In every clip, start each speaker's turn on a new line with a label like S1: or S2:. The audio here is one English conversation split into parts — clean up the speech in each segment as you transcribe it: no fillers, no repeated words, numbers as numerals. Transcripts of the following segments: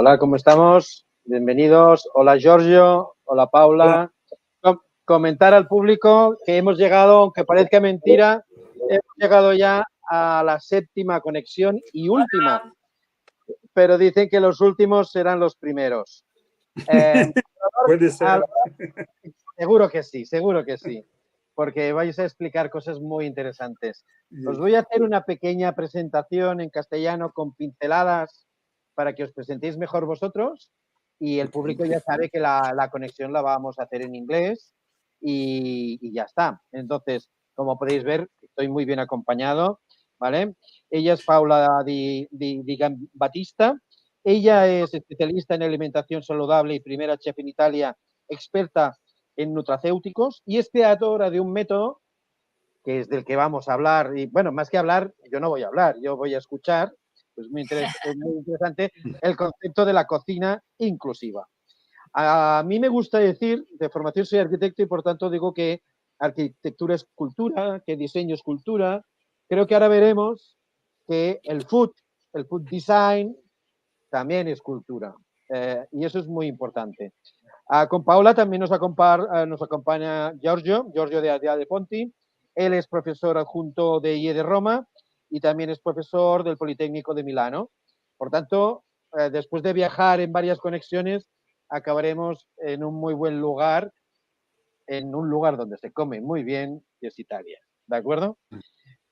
S1: Hola, ¿cómo estamos? Bienvenidos. Hola, Giorgio. Hola, Paula. Comentar al público que hemos llegado, aunque parezca mentira, hemos llegado ya a la 7ª conexión y última, pero dicen que los últimos serán los primeros.
S2: Puede ser.
S1: Seguro que sí, porque vais a explicar cosas muy interesantes. Os voy a hacer una pequeña presentación en castellano con pinceladas para que os presentéis mejor vosotros, y el público ya sabe que la conexión la vamos a hacer en inglés y ya está. Entonces, como podéis ver, estoy muy bien acompañado, ¿vale? Ella es Paola Di Giambattista. Ella es especialista en alimentación saludable y primera chef en Italia, experta en nutracéuticos, y es creadora de un método que es del que vamos a hablar. Y bueno, más que hablar, yo no voy a hablar, yo voy a escuchar. Es muy interesante el concepto de la cocina inclusiva. A mí me gusta decir, de formación soy arquitecto y por tanto digo que arquitectura es cultura, que diseño es cultura. Creo que ahora veremos que el food design también es cultura. Y eso es muy importante. Con Paola también nos acompaña Giorgio de Ponti. Él es profesor adjunto de IE de Roma y también es profesor del Politécnico de Milano. Por tanto, después de viajar en varias conexiones, acabaremos en un muy buen lugar, en un lugar donde se come muy bien, que es Italia. ¿De acuerdo?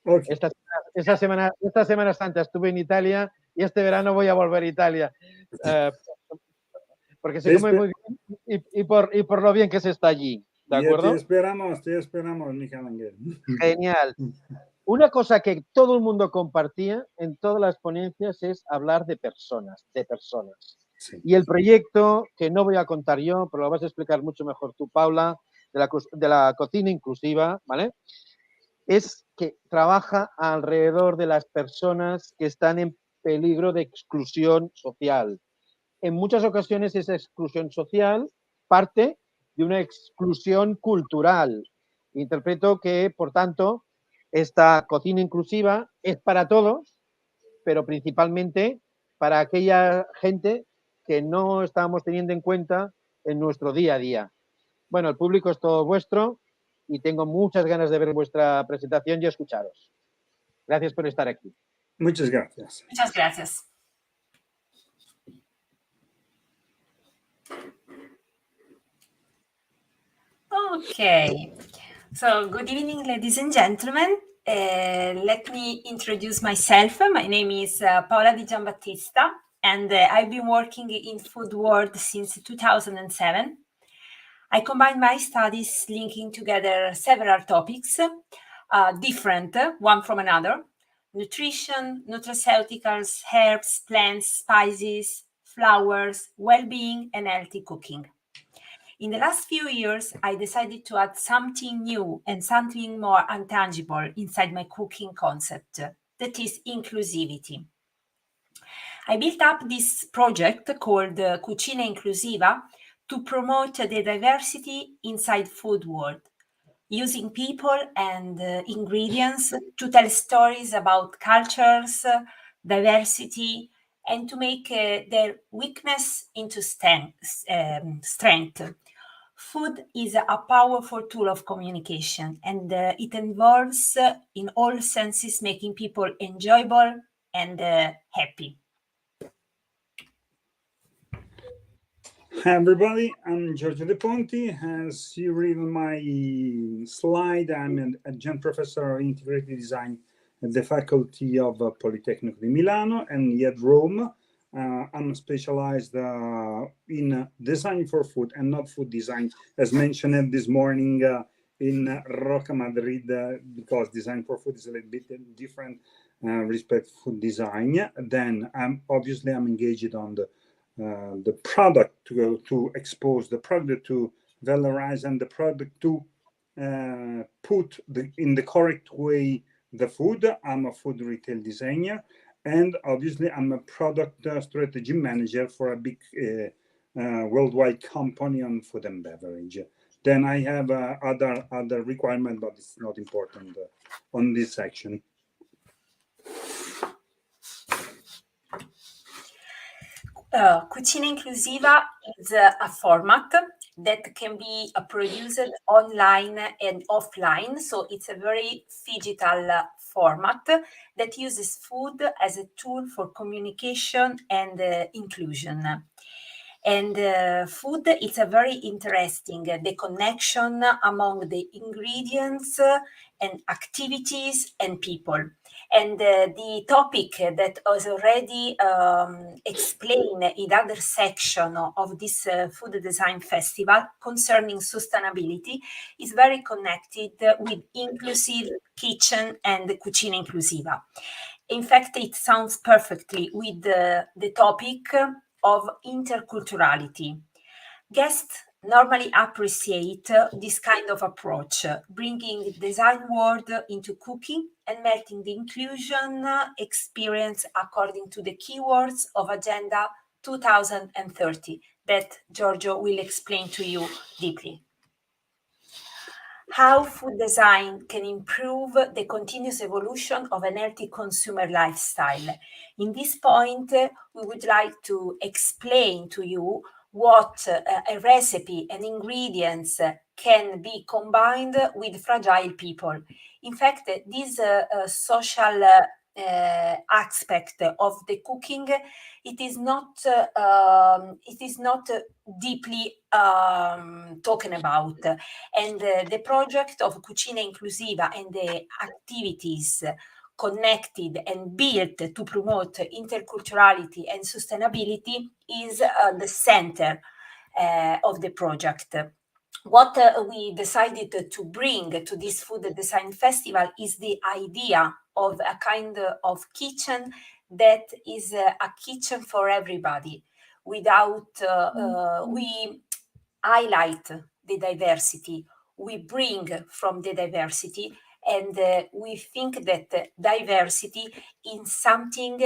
S1: Okay. Esta Semana Santa estuve en Italia y este verano voy a volver a Italia. Porque se come muy bien y por lo bien que se está allí. ¿De acuerdo?
S2: Te esperamos, Miguel Ángel.
S1: Genial. Una cosa que todo el mundo compartía en todas las ponencias es hablar de personas. Sí. Y el proyecto, que no voy a contar yo, pero lo vas a explicar mucho mejor tú, Paula, de la cocina inclusiva, ¿vale? Es que trabaja alrededor de las personas que están en peligro de exclusión social. En muchas ocasiones esa exclusión social parte de una exclusión cultural. Interpreto que, por tanto, esta cocina inclusiva es para todos, pero principalmente para aquella gente que no estamos teniendo en cuenta en nuestro día a día. Bueno, el público es todo vuestro y tengo muchas ganas de ver vuestra presentación y escucharos. Gracias por estar aquí.
S2: Muchas gracias.
S3: Muchas gracias. Okay, so good evening, ladies and gentlemen. Let me introduce myself. My name is Paola Di Giambattista, and I've been working in food world since 2007. I combine my studies linking together several topics, different one from another: nutrition, nutraceuticals, herbs, plants, spices, flowers, well-being, and healthy cooking. In the last few years, I decided to add something new and something more intangible inside my cooking concept, that is inclusivity. I built up this project called Cucina Inclusiva to promote the diversity inside food world, using people and ingredients to tell stories about cultures, diversity, and to make their weakness into strength. Food is a powerful tool of communication, and it involves, in all senses, making people enjoyable and happy.
S2: Hi everybody, I'm Giorgio De Ponti. As you read on my slide, I'm an adjunct professor of integrated design at the faculty of Politecnico di Milano and yet Rome. I'm specialized in design for food and not food design, as mentioned this morning in Roca, Madrid, because design for food is a little bit different respect to food design. Then I'm engaged on the product to expose the product, to valorize, and the product to put in the correct way the food. I'm a food retail designer, and obviously I'm a product strategy manager for a big worldwide company on food and beverage. Then I have other requirement, but it's not important on this section.
S3: Cucina Inclusiva is a format that can be produced online and offline. So it's a very digital format that uses food as a tool for communication and inclusion. And food is a very interesting, the connection among the ingredients and activities and people. And the topic that was already explained in other section of this food design festival concerning sustainability is very connected with inclusive kitchen and Cucina Inclusiva. In fact, it sounds perfectly with the topic of interculturality. Guests normally appreciate this kind of approach, bringing design world into cooking and melting the inclusion experience according to the keywords of Agenda 2030 that Giorgio will explain to you deeply. How food design can improve the continuous evolution of an healthy consumer lifestyle. In this point, we would like to explain to you what a recipe and ingredients can be combined with fragile people. In fact, this social aspect of the cooking, it is not deeply talking about. And the project of Cucina Inclusiva and the activities connected and built to promote interculturality and sustainability is the center of the project. What we decided to bring to this food design festival is the idea of a kind of kitchen that is a kitchen for everybody. Without we highlight the diversity, we bring from the diversity, and we think that diversity is something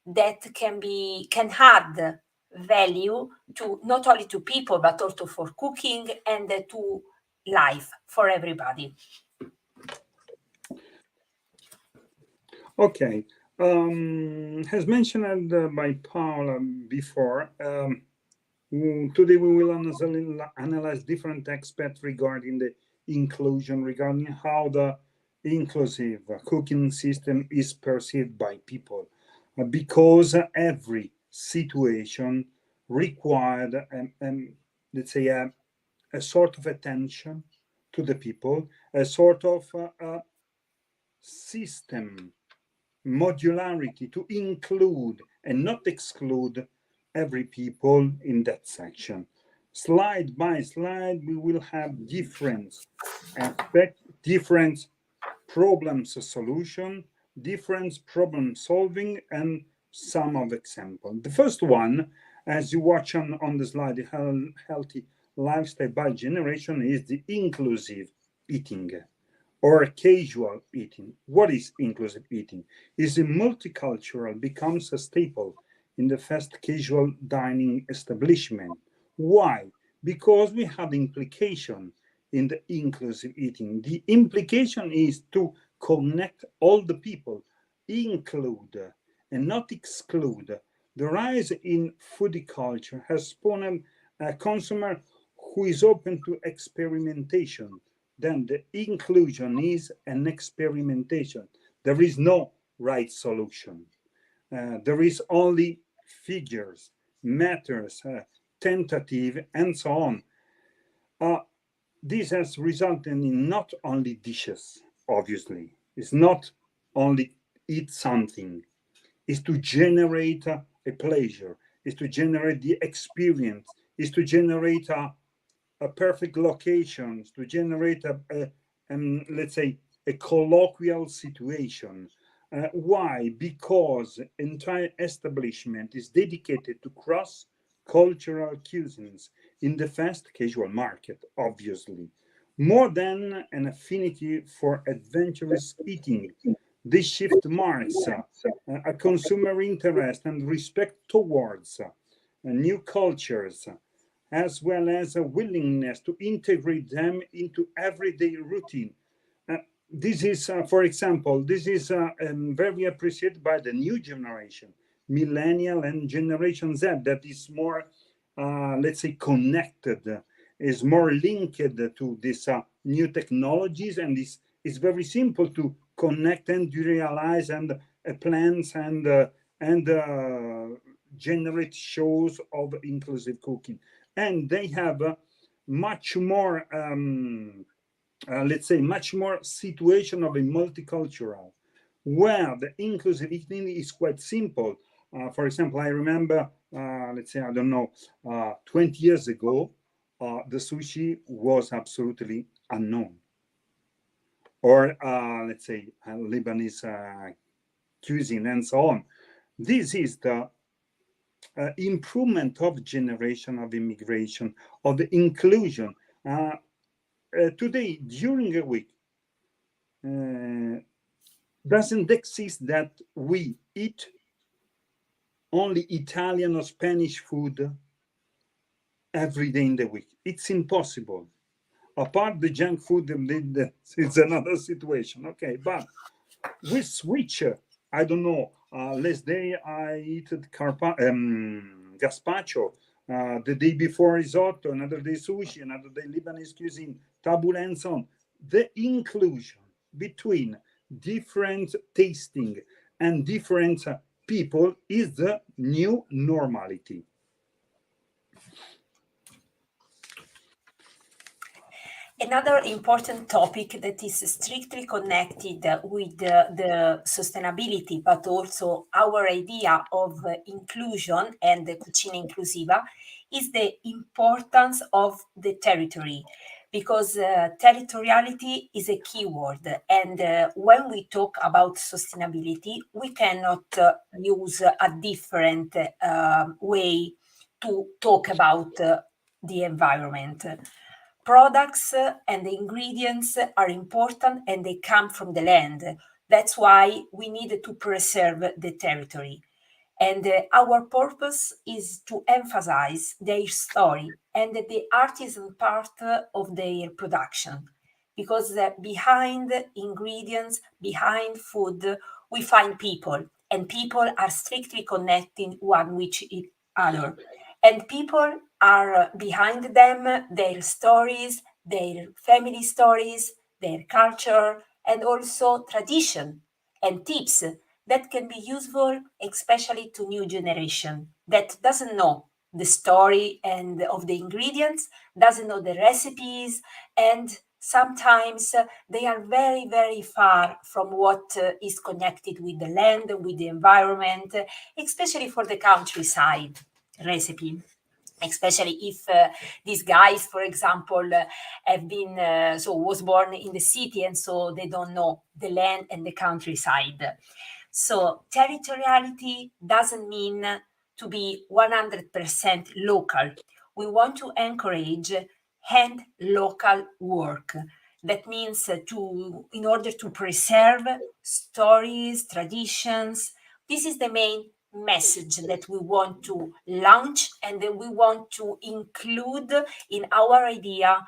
S3: that can add value to not only to people but also for cooking and to life for everybody.
S2: Okay, as mentioned by Paola before, today we will analyze different aspects regarding the inclusion, regarding how the inclusive cooking system is perceived by people, because every situation required, let's say, a sort of attention to the people, a sort of system modularity to include and not exclude every people in that section. Slide by slide, we will have different aspects, different problems solution, different problem solving, and some of example. The first one, as you watch on the slide, the healthy lifestyle by generation, is the inclusive eating or casual eating. What is inclusive eating? Is a multicultural becomes a staple in the fast casual dining establishment. Why? Because we have implication in the inclusive eating. The implication is to connect all the people, include and not exclude. The rise in foodie culture has spawned a consumer who is open to experimentation. Then the inclusion is an experimentation. There is no right solution. There is only figures, matters, tentative, and so on. This has resulted in not only dishes, obviously. It's not only eat something. It's to generate a pleasure. It's to generate the experience. It's to generate a perfect locations, to generate let's say, a colloquial situation. Why? Because entire establishment is dedicated to cross-cultural cuisines in the fast casual market, obviously. More than an affinity for adventurous eating, this shift marks a consumer interest and respect towards new cultures, as well as a willingness to integrate them into everyday routine. This is, for example, this is very appreciated by the new generation, millennial and Generation Z that is more, let's say, connected, is more linked to these new technologies, and it's very simple to connect and realize and plans and generate shows of inclusive cooking. And they have much more, let's say, much more situation of a multicultural, where the inclusive eating is quite simple. For example, I remember, let's say, I don't know, 20 years ago, the sushi was absolutely unknown. Or, let's say, Lebanese cuisine and so on. This is the improvement of generation of immigration, of the inclusion. Today, during a week, doesn't exist that we eat only Italian or Spanish food every day in the week. It's impossible. Apart the junk food, it's another situation. Okay, but we switch. I don't know. Last day I eat gazpacho. The day before risotto. Another day sushi. Another day Lebanese cuisine. Tabbouleh and so on. The inclusion between different tasting and different people is the new normality.
S3: Another important topic that is strictly connected with the sustainability, but also our idea of inclusion and the Cucina Inclusiva, is the importance of the territory, because territoriality is a key word. And when we talk about sustainability, we cannot use a different way to talk about the environment. Products and the ingredients are important and they come from the land. That's why we need to preserve the territory. And our purpose is to emphasize their story and the artisan part of their production. Because behind ingredients, behind food, we find people. And people are strictly connected one with each other. And people are behind them, their stories, their family stories, their culture, and also tradition and tips that can be useful, especially to new generation that doesn't know the story and of the ingredients, doesn't know the recipes, and sometimes they are very, very far from what is connected with the land, with the environment, especially for the countryside recipe, especially if these guys, for example, have been was born in the city, and so they don't know the land and the countryside. So territoriality doesn't mean to be 100% local. We want to encourage hand local work. That means in order to preserve stories, traditions. This is the main message that we want to launch and that we want to include in our idea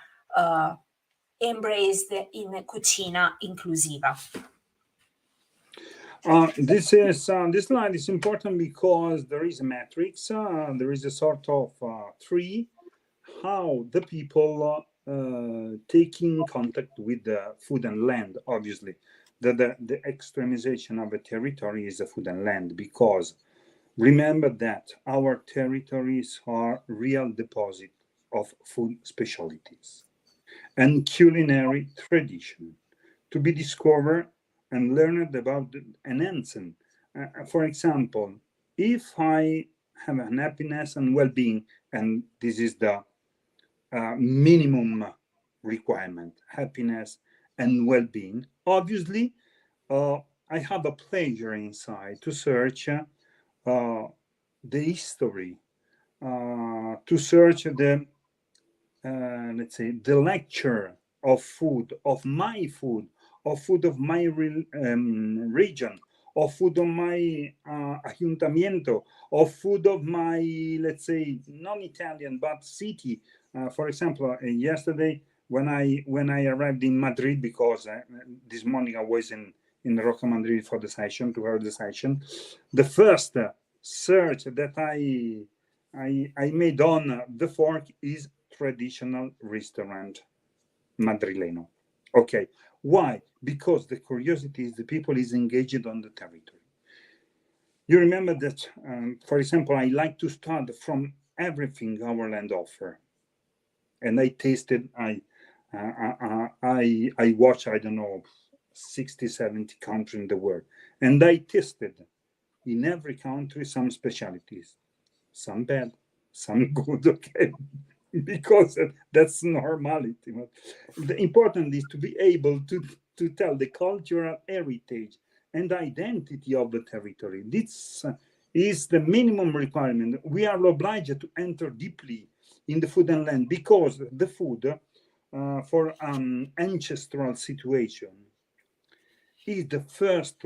S3: embraced in Cucina Inclusiva.
S2: This slide is important because there is a matrix, there is a sort of tree, how the people taking contact with the food and land. Obviously, the extremization of a territory is a food and land, because remember that our territories are real deposit of food specialties and culinary tradition to be discovered and learned about and enhanced. For example, if I have an happiness and well-being, and this is the minimum requirement, happiness and well-being, obviously, I have a pleasure inside to search the history, to search the, let's say, the lecture of food, of my food, of food of my region, of food of my ayuntamiento, of food of my, let's say, non-Italian, but city. For example, yesterday, when I arrived in Madrid, because this morning I was in Roca Madrid for the session, to hear the session, the first search that I made on the fork is traditional restaurant madrileno. Okay, why? Because the curiosity is the people is engaged on the territory. You remember that, for example, I like to start from everything our land offer, and I tasted. I watched, I don't know, 60, 70 countries in the world, and I tasted in every country some specialties, some bad, some good. Okay, because that's normality. But the important is to be able to tell the cultural heritage and identity of the territory. This is the minimum requirement. We are obliged to enter deeply in the food and land, because the food for ancestral situation is the first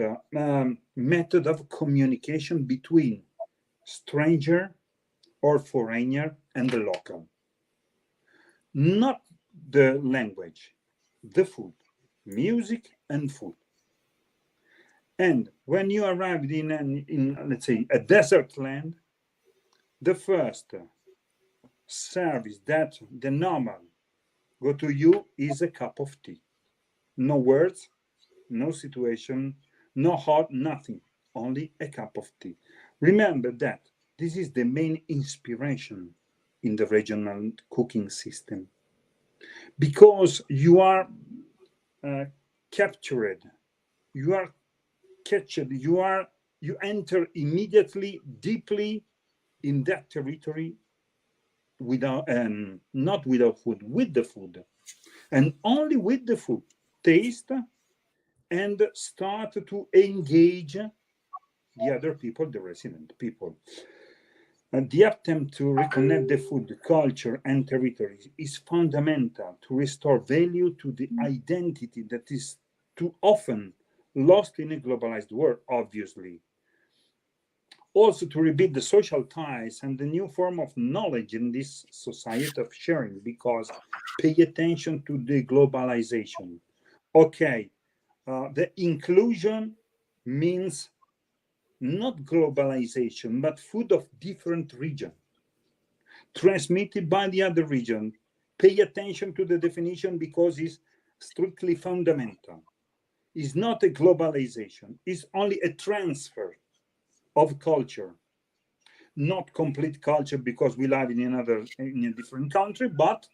S2: method of communication between stranger or foreigner and the local. Not the language, the food, music and food. And when you arrived in let's say, a desert land, the first service that the normal go to you is a cup of tea. No words, no situation, no hot, nothing, only a cup of tea. Remember that this is the main inspiration in the regional cooking system, because you are captured, you are captured, you enter immediately, deeply in that territory, without not without food, with the food, and only with the food, taste and start to engage the other people, the resident people. And the attempt to reconnect the food, culture, and territories is fundamental to restore value to the identity that is too often lost in a globalized world, obviously. Also to rebuild the social ties and the new form of knowledge in this society of sharing, because pay attention to the globalization. Okay, the inclusion means not globalization, but food of different region, transmitted by the other region. Pay attention to the definition, because it's strictly fundamental. It's not a globalization, it's only a transfer of culture. Not complete culture, because we live in a different country, but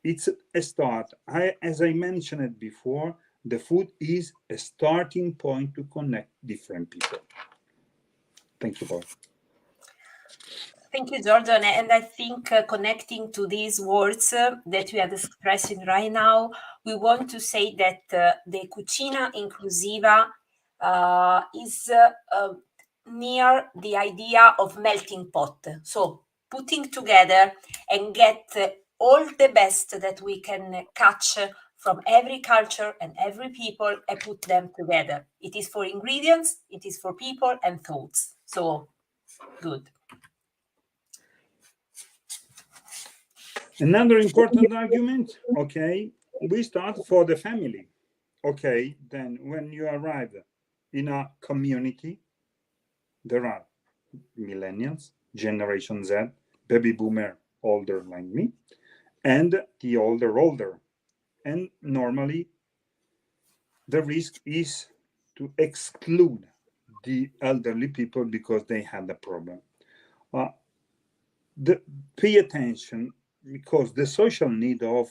S2: it's a start. As I mentioned it before, the food is a starting point to connect different people. Thank you, Paul.
S3: Thank you, Giorgio. And I think connecting to these words that we are expressing right now, we want to say that the Cucina Inclusiva is near the idea of melting pot. So putting together and get all the best that we can catch from every culture and every people and put them together. It is for ingredients, it is for people and thoughts. So good.
S2: Another important argument, okay, we start for the family. Okay, then when you arrive in a community, there are millennials, Generation Z, baby boomer, older like me, and the older. And normally, the risk is to exclude the elderly people because they had a problem. Pay attention, because the social need of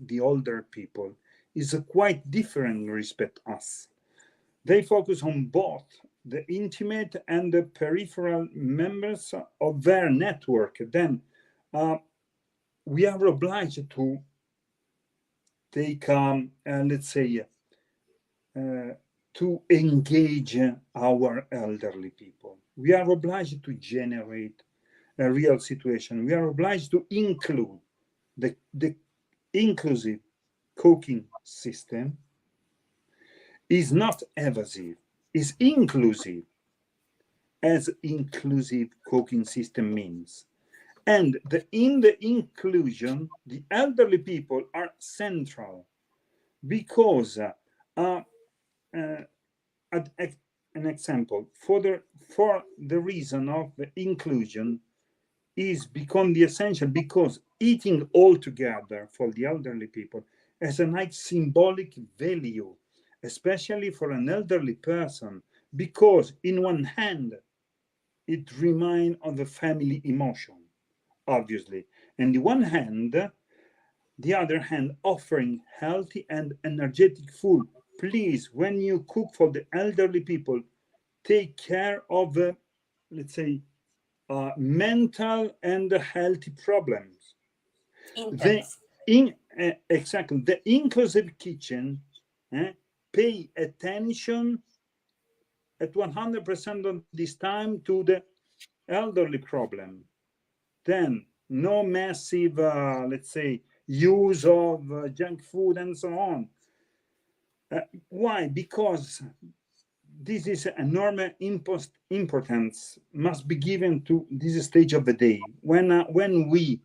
S2: the older people is quite different in respect to us. They focus on both the intimate and the peripheral members of their network. Then we are obliged to take, let's say, to engage our elderly people. We are obliged to generate a real situation. We are obliged to include the inclusive cooking system is not evasive, is inclusive, as inclusive cooking system means. And in the inclusion, the elderly people are central, because an example. For the reason of the inclusion is become the essential, because eating all together for the elderly people has a nice symbolic value, especially for an elderly person, because in one hand, it reminds of the family emotion, obviously. And the one hand, the other hand, offering healthy and energetic food. Please, when you cook for the elderly people, take care of, let's say, mental and healthy problems. Exactly, the inclusive kitchen pay attention at 100% of this time to the elderly problem. Then no massive, let's say, use of junk food and so on. Why? Because this is enormous importance must be given to this stage of the day when we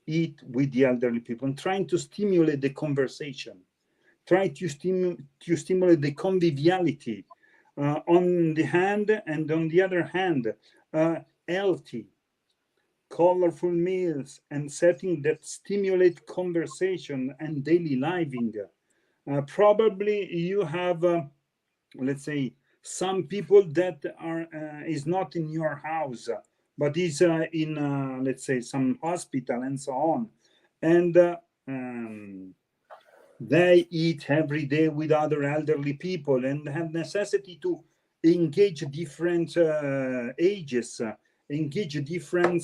S2: eat with the elderly people, and trying to stimulate the conversation, try to stimulate the conviviality on the hand, and on the other hand, healthy, colorful meals and setting that stimulate conversation and daily living. Probably you have, let's say, some people that are is not in your house, but is in, let's say, some hospital and so on, and they eat every day with other elderly people and have necessity to engage different ages, engage different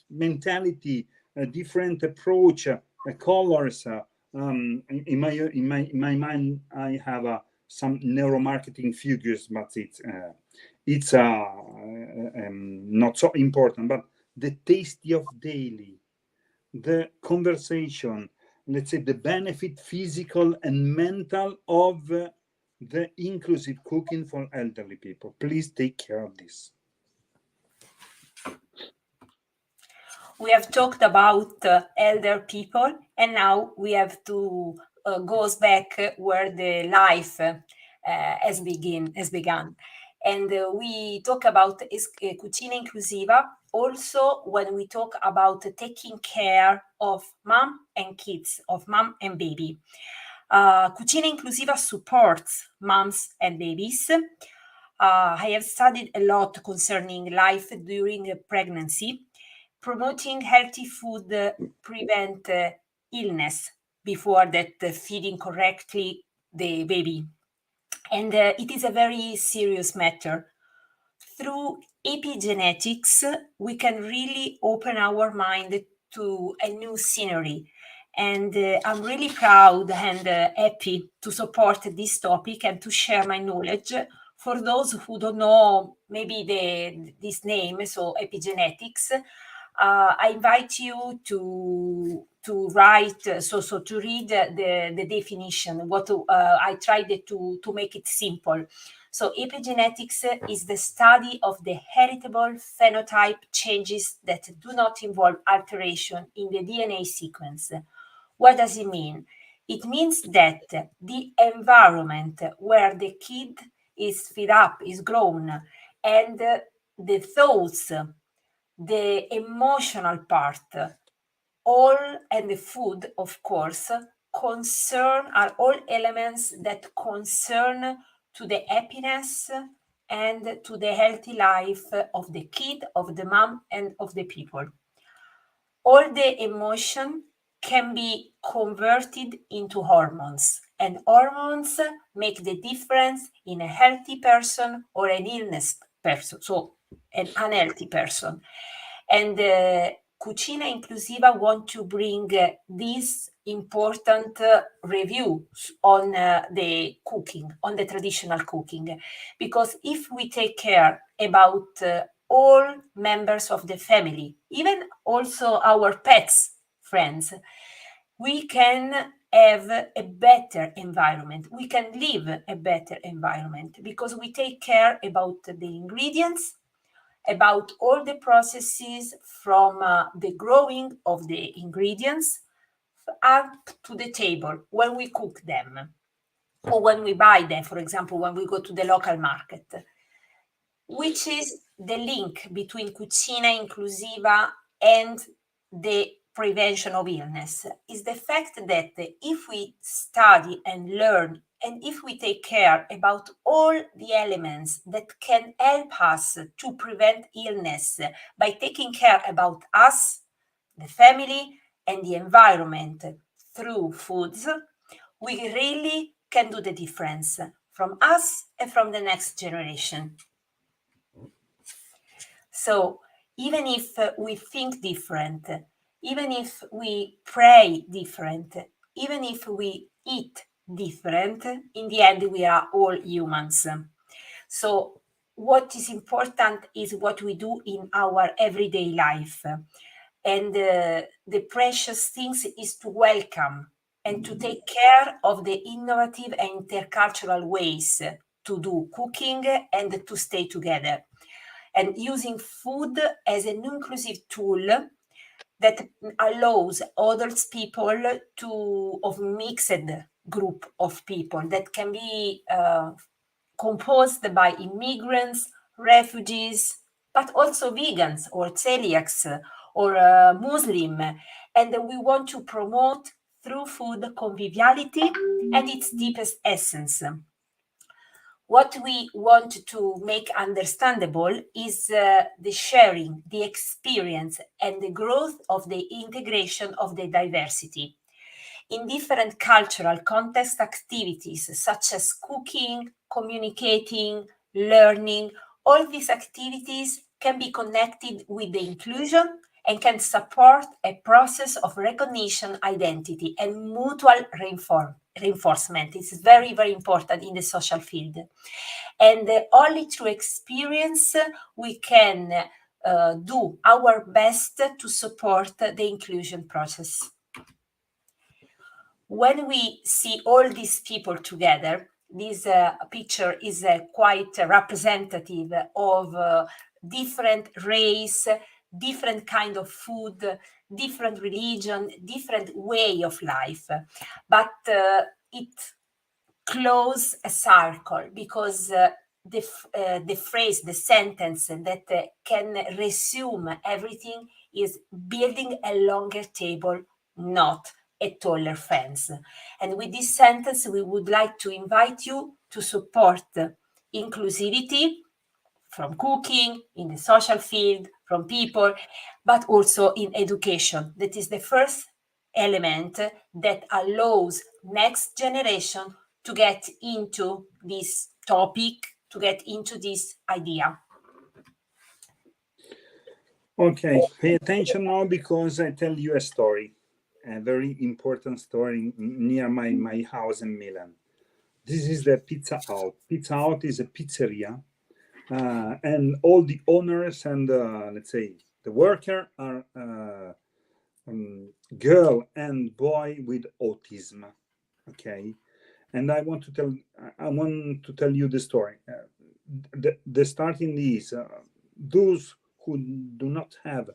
S2: mentality, a different approach, colors. In my mind, I have some neuromarketing figures, but it's not so important. But the tasty of daily, the conversation, let's say, the benefit physical and mental of the inclusive cooking for elderly people. Please take care of this.
S3: We have talked about elder people, and now we have to go back where the life has begun. And we talk about Cucina Inclusiva also when we talk about taking care of mom and kids, of mom and baby. Cucina Inclusiva supports moms and babies. I have studied a lot concerning life during pregnancy. Promoting healthy food prevent illness before that feeding correctly the baby. And it is a very serious matter. Through epigenetics, we can really open our mind to a new scenery. And I'm really proud and happy to support this topic and to share my knowledge. For those who don't know maybe this name, so epigenetics, I invite you to write, to read the definition. I tried to make it simple. So epigenetics is the study of the heritable phenotype changes that do not involve alteration in the DNA sequence. What does it mean? It means that the environment where the kid is fed up, is grown, and the thoughts, the emotional part, all, and the food, of course, are all elements that concern to the happiness and to the healthy life of the kid, of the mom, and of the people. All the emotion can be converted into hormones, and hormones make the difference in a healthy person or an illness person, so an unhealthy person. And Cucina Inclusiva want to bring this important review on the cooking, on the traditional cooking, because if we take care about all members of the family, even also our pets, friends, we can have a better environment. We can live a better environment because we take care about the ingredients, about all the processes from the growing of the ingredients up to the table when we cook them or when we buy them, for example, when we go to the local market. which is the link between Cucina, Inclusiva, and the prevention of illness, is the fact that if we study and learn, and if we take care about all the elements that can help us to prevent illness by taking care about us, the family, and the environment through foods, we really can do the difference from us and from the next generation. So even if we think different, even if we pray different, even if we eat different, in the end, we are all humans. So what is important is what we do in our everyday life. And the precious things is to welcome and to take care of the innovative and intercultural ways to do cooking and to stay together. And using food as an inclusive tool that allows other people of mixed group of people that can be composed by immigrants, refugees, but also vegans or celiacs or Muslim. And we want to promote through food conviviality and its deepest essence. What we want to make understandable is the sharing, the experience, and the growth of the integration of the diversity. In different cultural context activities such as cooking, communicating, learning, all these activities can be connected with the inclusion and can support a process of recognition, identity, and mutual reinforcement. It's very, very important in the social field. And only through experience we can do our best to support the inclusion process. When we see all these people together, this picture is quite representative of different race, different kind of food, different religion, different way of life. But it closes a circle because the phrase, the sentence that can resume everything is building a longer table, not a taller fence. And with this sentence, we would like to invite you to support inclusivity from cooking, in the social field, from people, but also in education. That is the first element that allows next generation to get into this topic, to get into this idea.
S2: Okay, pay attention now because I tell you a story, a very important story near my house in Milan. This is the Pizza Hut. Pizza Hut is a pizzeria, and all the owners and let's say the worker are girl and boy with autism. Okay, and I want to tell you the story. The starting is those who do not have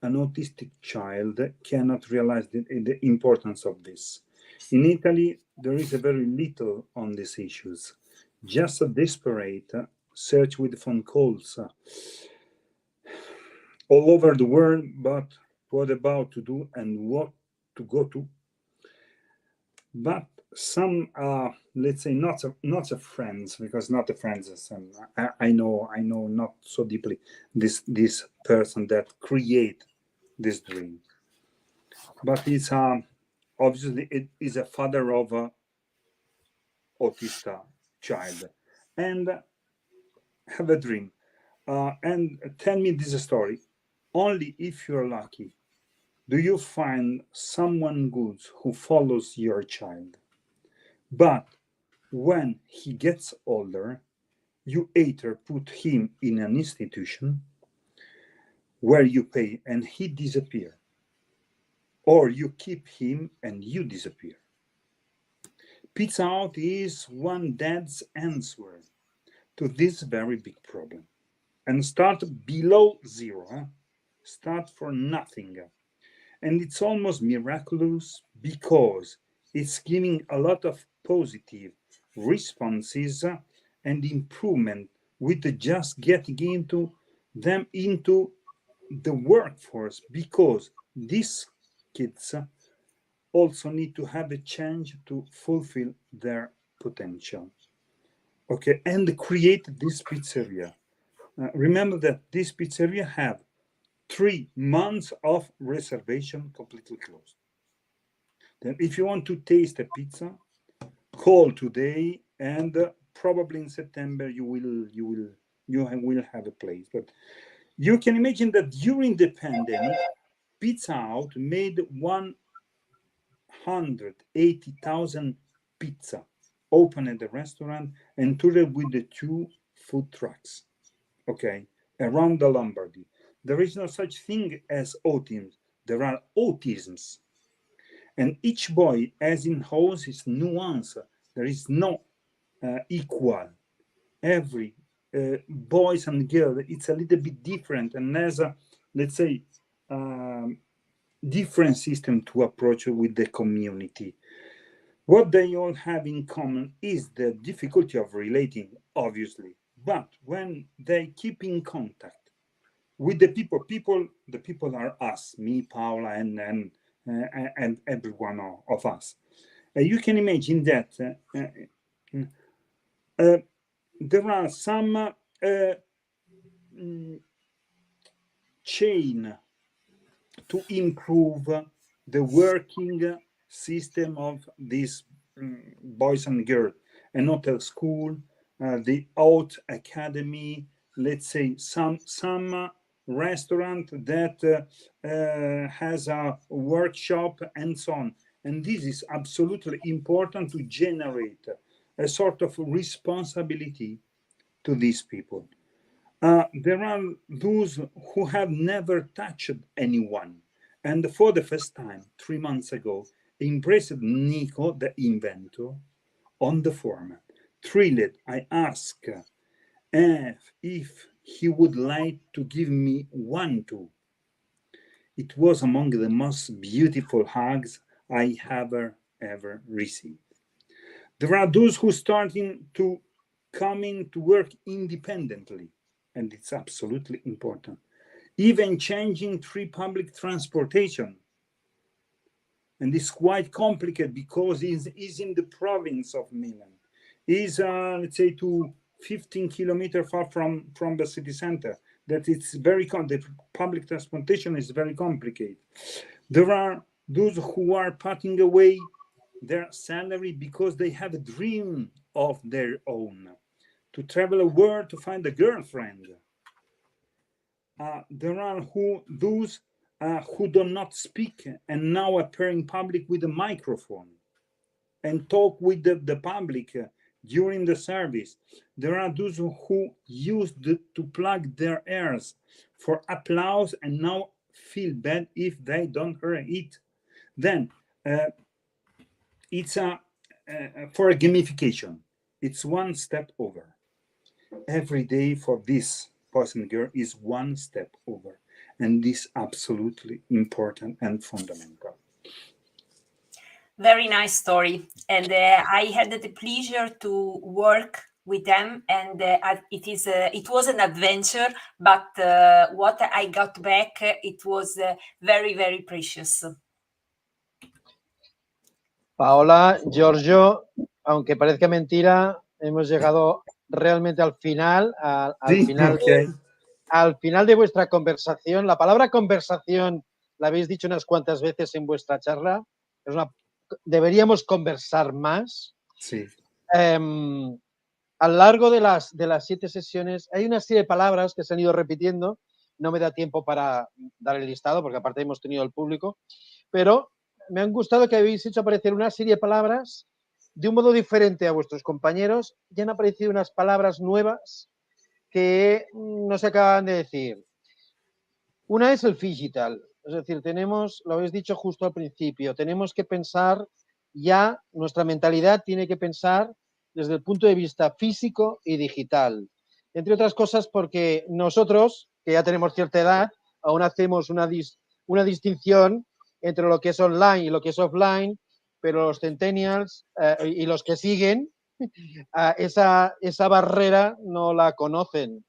S2: an autistic child cannot realize the importance of this. In Italy, there is a very little on these issues. Just a desperate search with phone calls all over the world, but what about to do and what to go to? But some, let's say, not a friends, because not a friends. I know not so deeply this person that create this dream, but it's obviously it is a father of a autista child, and have a dream, and tell me this story. Only if you're lucky, do you find someone good who follows your child. But when he gets older, you either put him in an institution where you pay and he disappears, or you keep him and you disappear. Pizza Hut is one dad's answer to this very big problem. And start below zero, start for nothing. And it's almost miraculous because it's giving a lot of positive responses and improvement with just getting into them into the workforce, because these kids also need to have a chance to fulfill their potential. Okay, and create this pizzeria. Remember that this pizzeria have 3 months of reservation completely closed. Then if you want to taste a pizza, call today, and probably in September you will have a place. But you can imagine that during the pandemic, Pizza Hut made 180,000 pizza, opened the restaurant and toured with the 2 food trucks, okay, around the Lombardy. There is no such thing as autism. There are autisms. And each boy has in house his nuance. There is no equal. Every boys and girls, it's a little bit different, and there's a, let's say, different system to approach with the community. What they all have in common is the difficulty of relating, obviously, but when they keep in contact with the people are us, me, Paola, and every one of us. You can imagine that there are some chain to improve the working system of these boys and girls. An hotel school, the art academy, let's say some restaurant that has a workshop and so on. And this is absolutely important to generate a sort of responsibility to these people. There are those who have never touched anyone, and for the first time 3 months ago embraced Nico, the inventor, on the format. Thrilled, I asked if he would like to give me one too. It was among the most beautiful hugs I have ever received. There are those who starting to coming to work independently, and it's absolutely important. Even changing 3 public transportation. And it's quite complicated because it's in the province of Milan. Is let's say to 15 kilometers far from the city center. That it's very the public transportation is very complicated. There are those who are putting away their salary because they have a dream of their own, to travel a world to find a girlfriend. There are those who do not speak and now appear in public with a microphone and talk with the public during the service. There are those who used to plug their ears for applause and now feel bad if they don't hear it. Then it's for a gamification. It's one step over. Every day for this boys and girl is one step over, and this is absolutely important and fundamental.
S3: Very nice story, and I had the pleasure to work with them, and it was an adventure, but what I got back, it was very, very precious.
S1: Paola, Giorgio, aunque parezca mentira, hemos llegado realmente al final, al final de vuestra conversación. La palabra conversación la habéis dicho unas cuantas veces en vuestra charla. Deberíamos conversar más.
S2: Sí.
S1: A lo largo de las 7 sesiones hay una serie de palabras que se han ido repitiendo. No me da tiempo para dar el listado porque aparte hemos tenido el público, pero me han gustado que habéis hecho aparecer una serie de palabras de un modo diferente a vuestros compañeros. Ya han aparecido unas palabras nuevas que no se acaban de decir. Una es el digital, es decir, lo habéis dicho justo al principio, tenemos que pensar ya, nuestra mentalidad tiene que pensar desde el punto de vista físico y digital. Entre otras cosas porque nosotros, que ya tenemos cierta edad, aún hacemos una distinción entre lo que es online y lo que es offline, pero los centennials y los que siguen esa barrera no la conocen.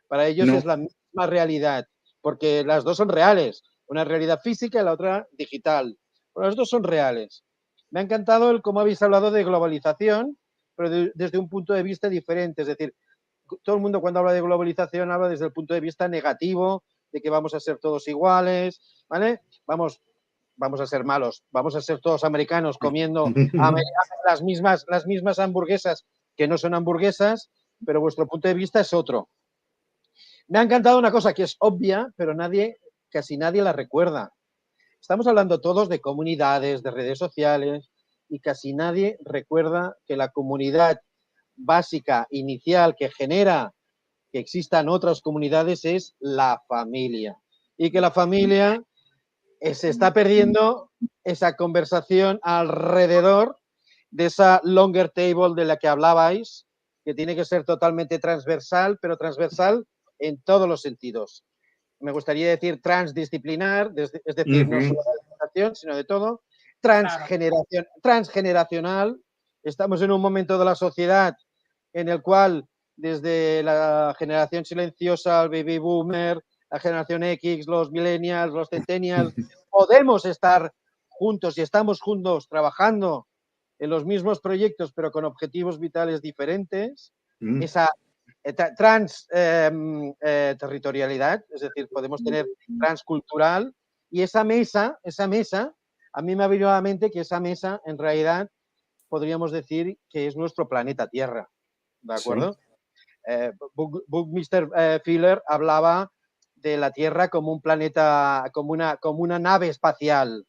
S1: Para ellos
S2: No.
S1: es la misma realidad, porque las dos son reales. Una realidad física y la otra digital. Pero las dos son reales. Me ha encantado el cómo habéis hablado de globalización, pero desde un punto de vista diferente. Es decir, todo el mundo cuando habla de globalización habla desde el punto de vista negativo, de que vamos a ser todos iguales, ¿vale? Vamos a ser malos, vamos a ser todos americanos comiendo las mismas hamburguesas que no son hamburguesas, pero vuestro punto de vista es otro. Me ha encantado una cosa que es obvia, pero casi nadie la recuerda. Estamos hablando todos de comunidades, de redes sociales, y casi nadie recuerda que la comunidad básica, inicial, que genera que existan otras comunidades es la familia. Y que la familia se está perdiendo esa conversación alrededor de esa longer table de la que hablabais, que tiene que ser totalmente transversal, pero transversal en todos los sentidos. Me gustaría decir transdisciplinar, es decir, no solo de educación, sino de todo. Transgeneracional. Estamos en un momento de la sociedad en el cual desde la generación silenciosa, el baby boomer, la generación X, los millennials, los centennials, podemos estar juntos y estamos juntos trabajando en los mismos proyectos, pero con objetivos vitales diferentes. Esa territorialidad, es decir, podemos tener transcultural, y esa mesa, a mí me ha venido a la mente que esa mesa, en realidad, podríamos decir que es nuestro planeta Tierra, ¿de acuerdo? Sí. Buckminster Fuller hablaba de la Tierra como un planeta, como una nave espacial.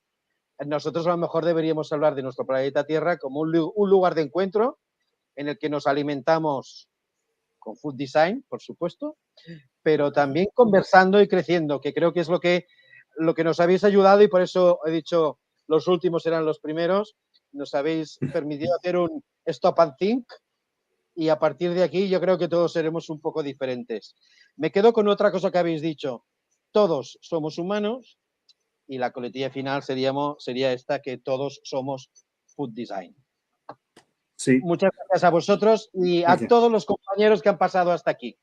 S1: Nosotros a lo mejor deberíamos hablar de nuestro planeta Tierra como un lugar de encuentro en el que nos alimentamos con food design, por supuesto, pero también conversando y creciendo, que creo que es lo que nos habéis ayudado, y por eso he dicho los últimos eran los primeros. Nos habéis permitido hacer un stop and think, y a partir de aquí yo creo que todos seremos un poco diferentes. Me quedo con otra cosa que habéis dicho. Todos somos humanos, y la coletilla final sería esta, que todos somos food design. Sí. Muchas gracias a vosotros y a todos los compañeros que han pasado hasta aquí.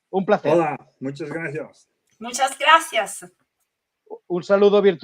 S1: Un placer.
S2: Hola, muchas gracias.
S3: Muchas gracias.
S1: Un saludo virtual.